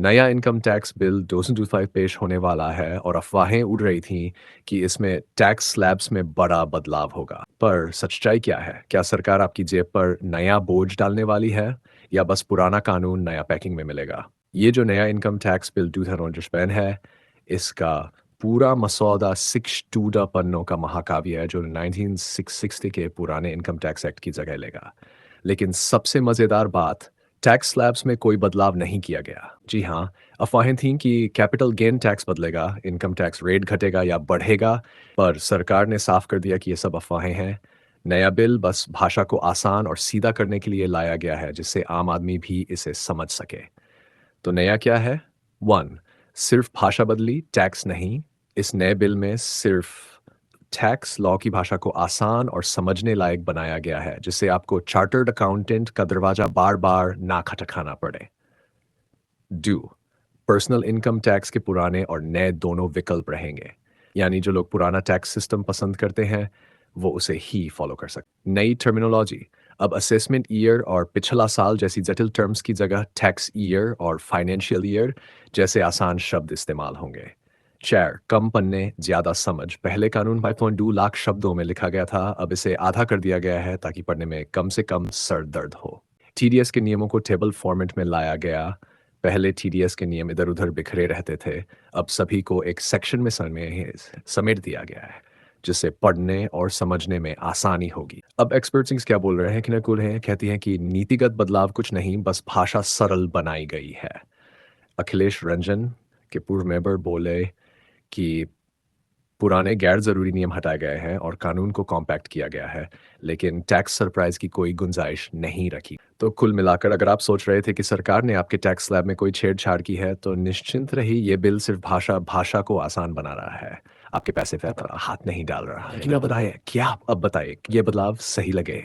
नया income tax bill 2025 पेश होने वाला है और अफवाहें उड़ रही थीं कि इसमें टैक्स स्लैब्स में बड़ा बदलाव होगा। पर सच्चाई क्या है? क्या सरकार आपकी जेब पर नया बोझ डालने वाली है या बस पुराना कानून नया पैकिंग में मिलेगा? ये जो नया इनकम टैक्स बिल 2025 है, इसका पूरा मसौदा 62 पन्नों का महाकाव्य है जो 1960 के पुराने इनकम टैक्स एक्ट की जगह लेगा। लेकिन सबसे मज़ेदार बात, टैक्स स्लैब्स में कोई बदलाव नहीं किया गया। जी हाँ, अफ़वाहें थीं कि कैपिटल गेन टैक्स बदलेगा, इनकम टैक्स रेट घटेगा या बढ़ेगा, पर सरकार ने साफ कर दिया कि ये सब अफ़वाहें हैं। नया बिल बस भाषा को आसान और सीधा करने के लिए लाया गया है, जिससे आम आदमी भी इसे समझ सके। तो नया क्या है? 1 सिर्फ भाषा बदली, टैक्स नहीं। इस नए बिल में सिर्फ टैक्स लॉ की भाषा को आसान और समझने लायक बनाया गया है, जिससे आपको चार्टर्ड अकाउंटेंट का दरवाजा बार-बार ना खटखटाना पड़े। 2 पर्सनल इनकम टैक्स के पुराने और नए दोनों विकल्प रहेंगे। यानी जो लोग पुराना टैक्स सिस्टम पसंद करते हैं, वो उसे ही फॉलो कर सकते। नई टर्मिनोलॉजी, अब असेसमेंट ईयर और पिछला साल जैसी जटिल टर्म्स की जगह टैक्स ईयर और फाइनेंशियल ईयर जैसे आसान शब्द इस्तेमाल होंगे। 4 कम पन्ने, ज़्यादा समझ। पहले कानून 5.2 लाख शब्दों में लिखा गया था, अब इसे आधा कर दिया गया है ताकि पढ़ने में कम से कम सर दर्द हो। टीडीएस के नियमों को टेबल फॉर्मेट में लाया गया। पहले टीडीएस के नियम इधर-उधर बिखरे रहते थे, अब सभी को एक सेक्शन में समेट दिया गया है, जिससे पढ़ने और समझने में आसानी होगी। अब एक्सपर्ट्स क्या बोल रहे हैं कि नकुल हैं, कहती हैं कि नीतिगत बदलाव कुछ नहीं, बस भाषा सरल बनाई गई है। अखिलेश रंजन के पूर्व मेंबर बोले कि पुराने गैर ज़रूरी नियम हटाए गए हैं और कानून को कॉम्पैक्ट किया गया है, लेकिन टैक्स सरप्राइज़ की कोई गुंजाइश नहीं रखी। तो कुल मिलाकर अगर आप सोच रहे थे कि सरकार ने आपके टैक्स स्लैब में कोई छेड़छाड़ की है, तो निश्चिंत रहिए, ये बिल सिर्फ भाषा को आसान बना रहा है, आपके पैसे पे हाथ नहीं डाल रहा है। लेकिन अब बताइए, क्या अब बताइए, ये बदलाव सही लगे?